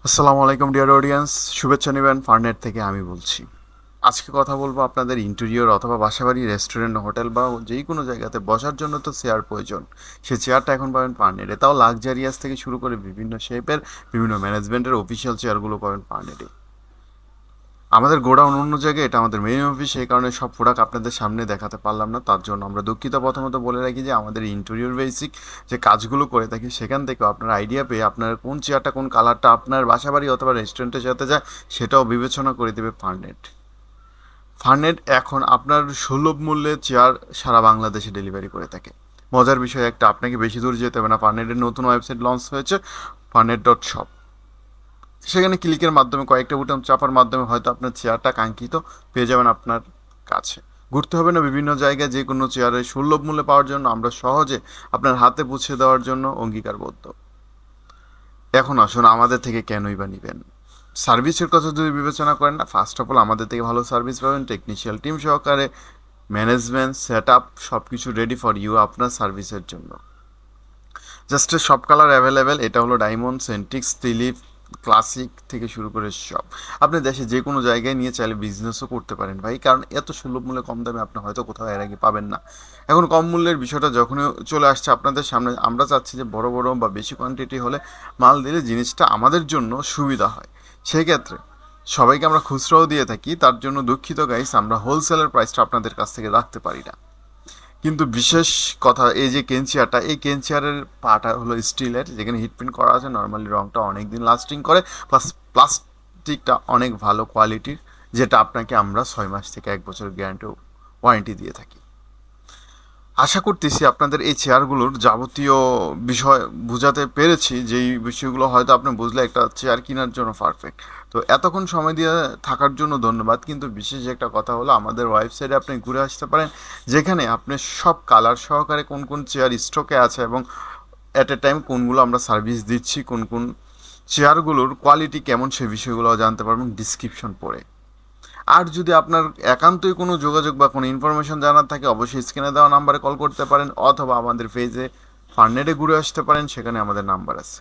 আসসালামু আলাইকুম dear audience, শুভেচ্ছা নেবেন ফার্নেট থেকে আমি বলছি। আজকে কথা বলবো আপনাদের ইন্টেরিয়র অথবা বাসাবাড়ি, রেস্টুরেন্ট, হোটেল বা যেই কোনো জায়গাতে বসার জন্য তো চেয়ার প্রয়োজন। সেই চেয়ারটা এখন পাবেন ফার্নেটে, তাও লাক্সারিয়াস থেকে শুরু করে বিভিন্ন শেপের, বিভিন্ন ম্যানেজমেন্টের অফিসিয়াল চেয়ারগুলো পাবেন ফার্নেটে। আমাদের গোডাউন অন্য জায়গায়, এটা আমাদের মেইন অফিস, সেই কারণে সব প্রোডাক্ট আপনাদের সামনে দেখাতে পারলাম না, তার জন্য আমরা দুঃখিত। প্রথমত বলে রাখি যে আমাদের ইন্টেরিয়র বেসিক যে কাজগুলো করে থাকি সেখান থেকেও আপনার আইডিয়া পেয়ে আপনার কোন চেয়ারটা কোন কালারটা আপনার বাসাবাড়ি অথবা রেস্টুরেন্টের সাথে যায় সেটাও বিবেচনা করে দেবে ফার্নেট। ফার্নেট এখন আপনার সুলভ মূল্যে চেয়ার সারা বাংলাদেশে ডেলিভারি করে থাকে। মজার বিষয় একটা, আপনাকে বেশি দূর যেতে হবে না। ফার্নেটের নতুন ওয়েবসাইট লঞ্চ হয়েছে, ফার্নেট.শপ। সেখানে ক্লিকের মাধ্যমে কয়েকটা বুটাম চাপার মাধ্যমে হয়তো আপনার চেয়ারটা কাঙ্ক্ষিত পেয়ে যাবেন আপনার কাছে। ঘুরতে হবে না বিভিন্ন জায়গায়, যে কোনো চেয়ারে সুলভ মূল্যে পাওয়ার জন্য আমরা সহজে আপনার হাতে পৌঁছে দেওয়ার জন্য অঙ্গীকারবদ্ধ। এখন আসুন, আমাদের থেকে কেনই বা নেবেন? সার্ভিসের কথা যদি বিবেচনা করেন, না, ফার্স্ট অফ অল আমাদের থেকে ভালো সার্ভিস পাবেন, টেকনিশিয়াল টিম সহকারে, ম্যানেজমেন্ট সেট আপ সব কিছু রেডি ফর ইউ আপনার সার্ভিসের জন্য। জাস্ট সব কালার অ্যাভেলেবেল। এটা হলো ডায়মন্ড, সেন্টিক্স, টিলিপ, ক্লাসিক থেকে শুরু করে সব। আপনি দেশে যে কোনো জায়গায় নিয়ে চাইলে বিজনেসও করতে পারেন ভাই, কারণ এত সুলভ মূল্যে কম দামে আপনি হয়তো কোথাও এর আগে পাবেন না। এখন কম মূল্যের বিষয়টা যখনই চলে আসছে আপনাদের সামনে, আমরা চাচ্ছি যে বড় বড় বা বেশি কোয়ান্টিটি হলে মাল দিলে জিনিসটা আমাদের জন্য সুবিধা হয়। সেই ক্ষেত্রে সবাইকে আমরা খুচরাও দিয়ে থাকি, তার জন্য দুঃখিত গাইস, আমরা হোলসেলের প্রাইসটা আপনাদের কাছ থেকে রাখতে পারি না। কিন্তু বিশেষ কথা, এই যে কেন চেয়ারটা, এই কেন চেয়ারের পাটা হলো স্টিলের, যেখানে হিট প্রিন্ট করা আছে। নর্মালি রংটা অনেক দিন লাস্টিং করে, প্লাস প্লাস্টিকটা অনেক ভালো কোয়ালিটির, যেটা আপনাকে আমরা 6 মাস থেকে 1 বছর গ্যারান্টি ওয়ারেন্টি দিয়ে থাকি। আশা করতেছি আপনাদের এই চেয়ারগুলোর যাবতীয় বিষয় বোঝাতে পেরেছি, যেই বিষয়গুলো হয়তো আপনি বুঝলে একটা চেয়ার কেনার জন্য পারফেক্ট। তো এতক্ষণ সময় দিয়ে থাকার জন্য ধন্যবাদ। কিন্তু বিশেষ একটা কথা হলো, আমাদের ওয়েবসাইটে আপনি ঘুরে আসতে পারেন, যেখানে আপনি সব কালার সহকারে কোন কোন চেয়ার স্টকে আছে এবং অ্যাট এ টাইম কোনগুলো আমরা সার্ভিস দিচ্ছি, কোন কোন চেয়ারগুলোর কোয়ালিটি কেমন, সে বিষয়গুলো জানতে পারবেন ডিসক্রিপশন পড়ে। আর যদি আপনার একান্তই কোনো যোগাযোগ বা কোনো ইনফরমেশন জানার থাকে, অবশ্যই স্ক্রিনে দেওয়া নাম্বারে কল করতে পারেন, অথবা আমাদের পেজে ফার্নেটে ঘুরে আসতে পারেন, সেখানে আমাদের নাম্বার আছে।